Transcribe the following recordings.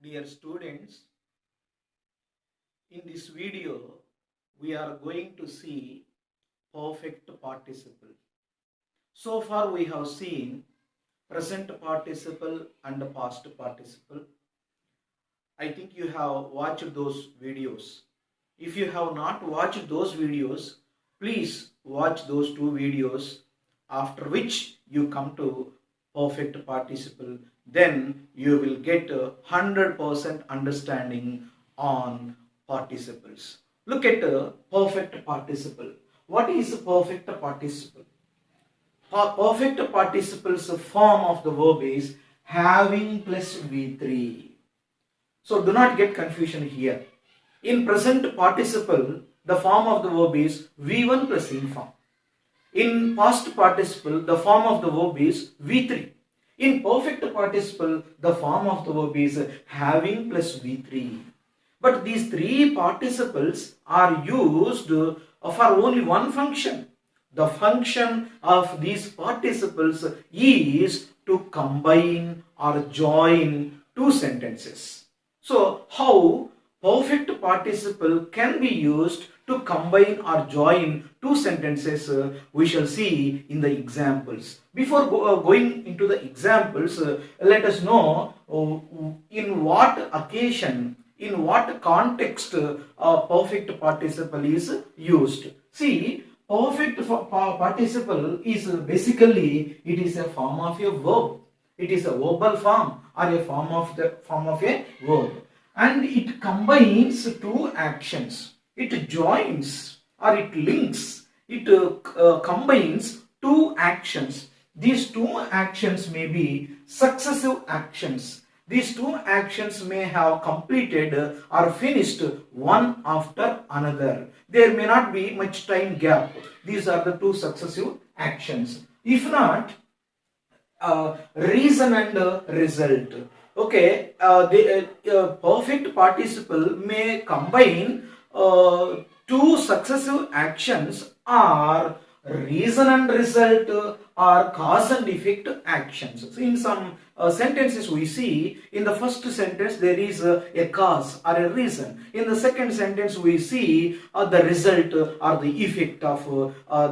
Dear students, in this video, we are going to see perfect participle. So far, we have seen present participle and past participle. I think you have watched those videos. If you have not watched those videos, please watch those two videos, after which you come to perfect participle. Then you will get a 100% understanding on participles. Look at a perfect participle. What is a perfect participle? Perfect participles form of the verb is having plus V3. So do not get confusion here. In present participle, the form of the verb is V1 plus inform. In past participle, the form of the verb is V3. In perfect participle, the form of the verb is having plus V3. But these three participles are used for only one function. The function of these participles is to combine or join two sentences. So, how perfect participle can be used to combine or join two sentences, we shall see in the examples. Before going into the examples, let us know in what occasion, in what context perfect participle is used. See, perfect participle is basically, it is a form of a verb. It is a verbal form or a form of a verb, and it combines two actions. It joins or it links. It combines two actions. These two actions may be successive actions. These two actions may have completed or finished one after another. There may not be much time gap. These are the two successive actions. If not, reason and result. Okay, the perfect participle may combine two successive actions, or reason and result, or cause and effect actions. So in some sentences we see, in the first sentence there is a cause or a reason. In the second sentence we see the result or the effect of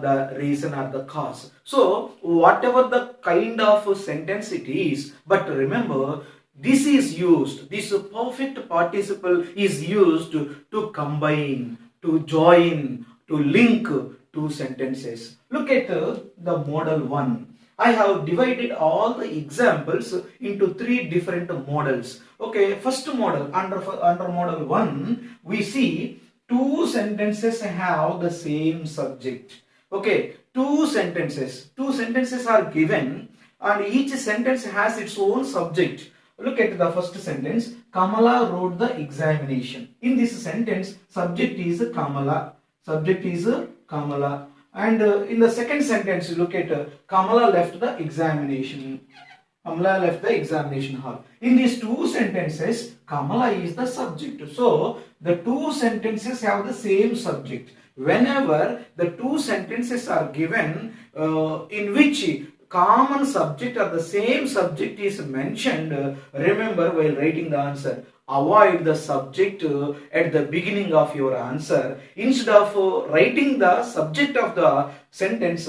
the reason or the cause. So whatever the kind of sentence it is, but remember, this is used, this perfect participle is used to combine, to join, to link two sentences. Look at the model 1. I have divided all the examples into three different models. Okay, first model, under model 1, we see two sentences have the same subject. Okay, two sentences are given, and each sentence has its own subject. Look at the first sentence. Kamala wrote the examination. In this sentence, subject is Kamala. Subject is Kamala. And in the second sentence, look at Kamala left the examination. Kamala left the examination hall. In these two sentences, Kamala is the subject. So, the two sentences have the same subject. Whenever the two sentences are given in which common subject or the same subject is mentioned, remember, while writing the answer, avoid the subject at the beginning of your answer. Instead of writing the subject of the sentence,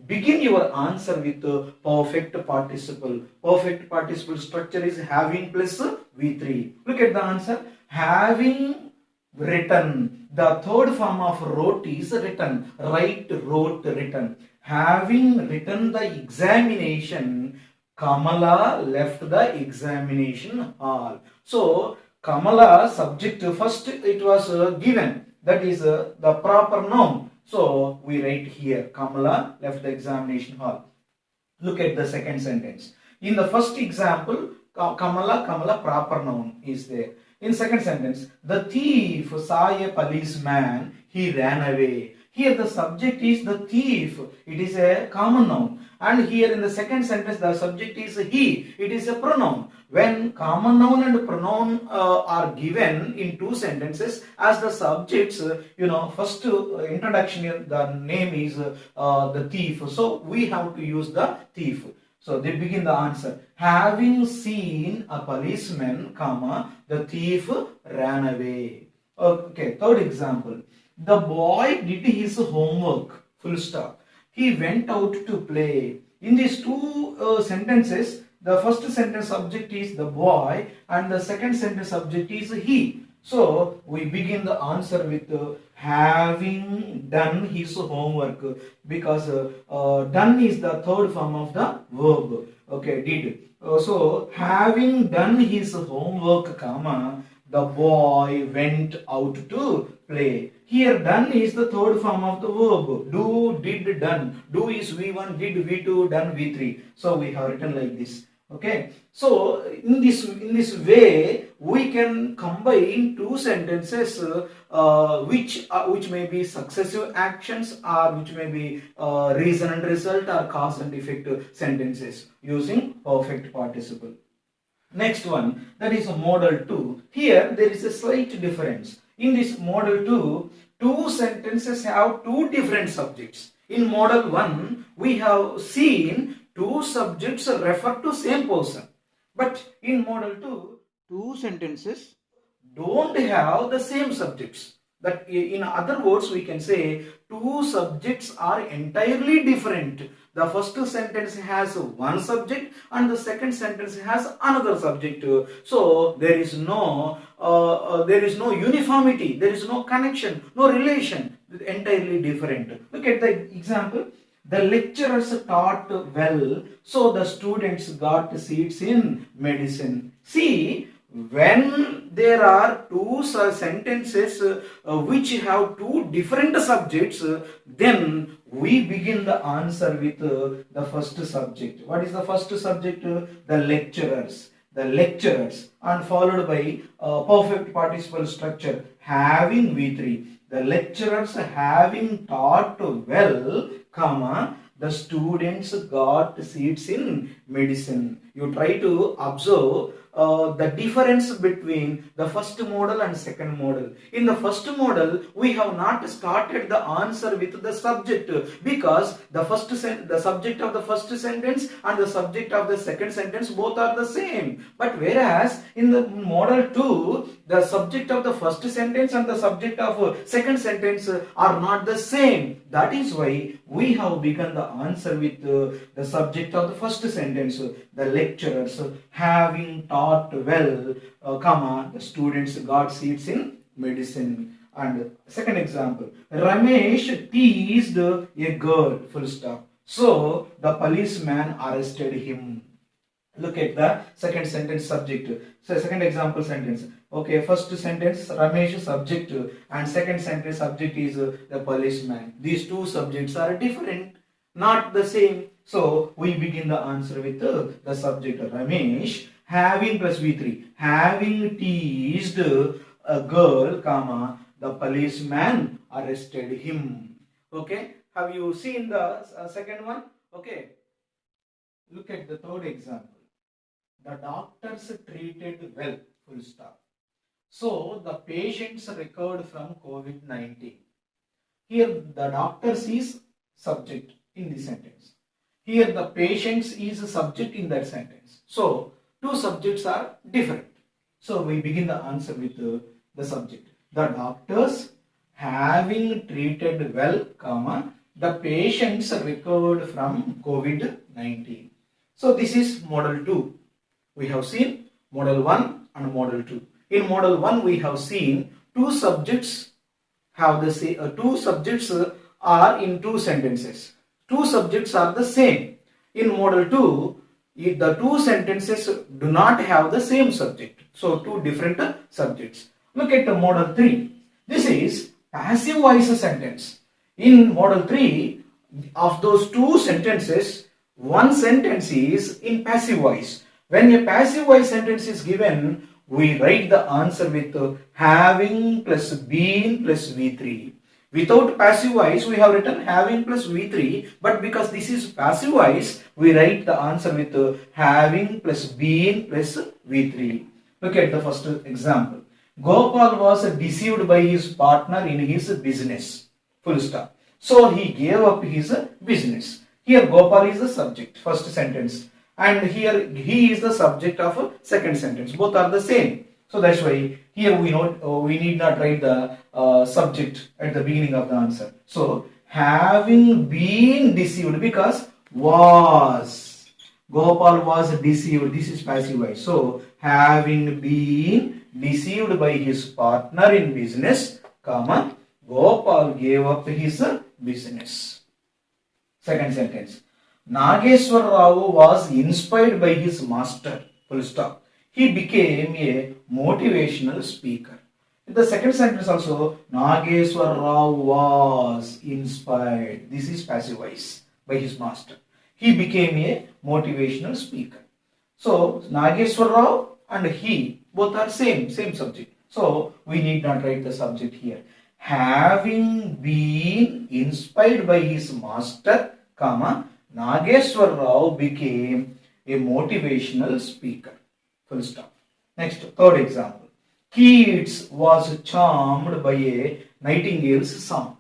begin your answer with perfect participle. Perfect participle structure is having plus V3. Look at the answer. Having written. The third form of wrote is written. Write, wrote, written. Having written the examination, Kamala left the examination hall. So, Kamala subject, first it was given, that is the proper noun. So, we write here, Kamala left the examination hall. Look at the second sentence. In the first example, Kamala proper noun is there. In second sentence, the thief saw a policeman, he ran away. Here the subject is the thief, it is a common noun. And here in the second sentence, the subject is he, it is a pronoun. When common noun and pronoun are given in two sentences as the subjects, first introduction, the name is the thief. So we have to use the thief. So they begin the answer. Having seen a policeman, comma, the thief ran away. Okay, third example. The boy did his homework, full stop. He went out to play. In these two sentences, the first sentence subject is the boy and the second sentence subject is he. So we begin the answer with having done his homework, because done is the third form of the verb. Okay, did. So having done his homework, comma, the boy went out to play. Here done is the third form of the verb. Do, did, done. Do is V1, did V2, done V3. So we have written like this. Okay, so in this way we can combine two sentences which may be successive actions, or which may be reason and result, or cause and effect sentences using perfect participle. Next one, that is model 2. Here there is a slight difference. In this model 2, two sentences have two different subjects. In model 1, we have seen two subjects refer to same person. But in model 2, two sentences don't have the same subjects. That in other words, we can say two subjects are entirely different. The first sentence has one subject and the second sentence has another subject. So there is no uniformity, there is no connection, no relation. Entirely different. Look at the example. The lecturers taught well, so the students got seats in medicine. See, when there are two sentences which have two different subjects, then we begin the answer with the first subject. What is the first subject? The lecturers. The lecturers, and followed by perfect participle structure having V3. The lecturers having taught well, comma, the students got seats in medicine. You try to observe the difference between the first model and second model. In the first model, we have not started the answer with the subject, because the subject of the first sentence and the subject of the second sentence both are the same. But whereas in the model 2, the subject of the first sentence and the subject of second sentence are not the same. That is why we have begun the answer with the subject of the first sentence. The lecturers having taught well, comma, the students got seats in medicine. And second example, Ramesh teased a girl, full stop. So the policeman arrested him. Look at the second sentence subject. So second example sentence. Okay, first sentence Ramesh subject and second sentence subject is the policeman. These two subjects are different, not the same. So we begin the answer with the subject Ramesh having plus V3, having teased a girl, comma, the policeman arrested him. Okay, have you seen the second one? Okay, look at the third example. The doctors treated well, full stop. So the patients recovered from COVID-19. Here the doctors is subject in the sentence. Here the patients is a subject in that sentence. So two subjects are different. So we begin the answer with the subject. The doctors having treated well, comma, the patients recovered from COVID-19. So this is model 2. We have seen model 1 and model 2. In model 1 we have seen two subjects have the same, two subjects are in two sentences. Two subjects are the same. In model 2, the two sentences do not have the same subject. So two different subjects. Look at the model 3. This is passive voice sentence. In model 3, of those two sentences, one sentence is in passive voice. When a passive voice sentence is given, we write the answer with having plus been plus V3. Without passive voice, we have written having plus V3, but because this is passive voice, we write the answer with having plus been plus V3. Look at the first example. Gopal was deceived by his partner in his business. Full stop. So he gave up his business. Here Gopal is the subject, first sentence. and here he is the subject of a second sentence. Both are the same. So that's why here we know we need not write the subject at the beginning of the answer. So having been deceived, because was, Gopal was deceived. This is passive voice. So having been deceived by his partner in business, comma, Gopal gave up his business. Second sentence. Nageswar Rao was inspired by his master. Full stop. He became a motivational speaker. In the second sentence also, Nageswar Rao was inspired. This is passive voice by his master. He became a motivational speaker. So Nageswar Rao and he both are same subject. So we need not write the subject here. Having been inspired by his master, comma, Nageswar Rao became a motivational speaker. Full stop. Next, third example. Keats was charmed by a nightingale's song.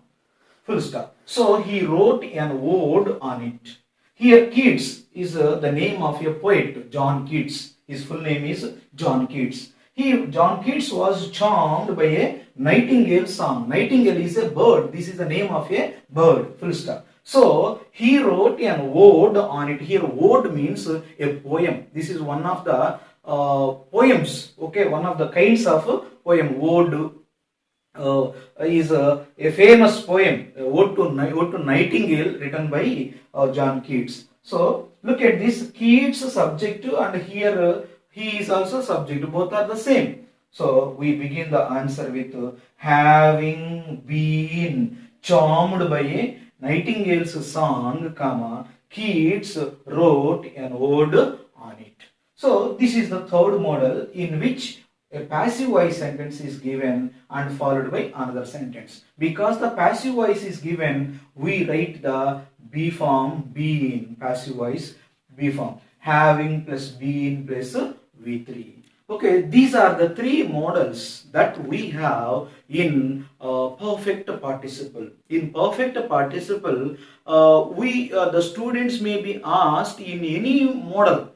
Full stop. So he wrote an ode on it. Here Keats is the name of a poet, John Keats. His full name is John Keats. John Keats was charmed by a nightingale song. Nightingale is a bird. This is the name of a bird. Full stop. So he wrote an ode on it. Here ode means a poem. This is one of the poems. Okay, one of the kinds of poem. Ode is a famous poem. Ode to Nightingale, written by John Keats. So look at this. Keats subject and here he is also subject. Both are the same. So we begin the answer with having been charmed by a nightingale's song, comma, Keats wrote an ode on it. So this is the third model in which a passive voice sentence is given and followed by another sentence. Because the passive voice is given, we write the be form, been, passive voice, be form, having plus been plus V3. Okay, these are the three models that we have in perfect participle. In perfect participle, the students may be asked in any model,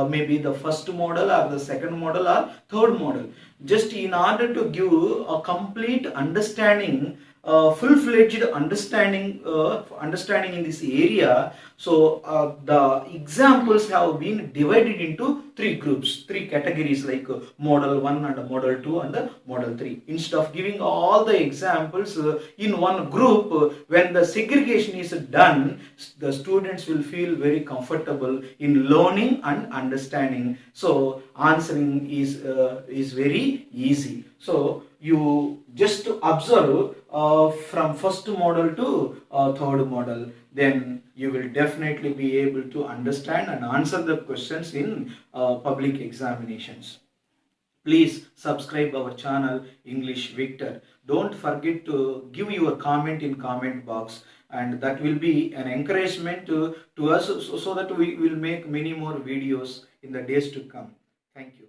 maybe the first model or the second model or third model, just in order to give a complete understanding, full-fledged understanding in this area. So the examples have been divided into three groups, three categories, like model 1 and model 2 and model 3. Instead of giving all the examples in one group, when the segregation is done, the students will feel very comfortable in learning and understanding. So answering is very easy. So you just observe from first model to third model, then you will definitely be able to understand and answer the questions in public examinations. Please subscribe our channel English Victor. Don't forget to give your comment in comment box, and that will be an encouragement to us, so that we will make many more videos in the days to come. Thank you.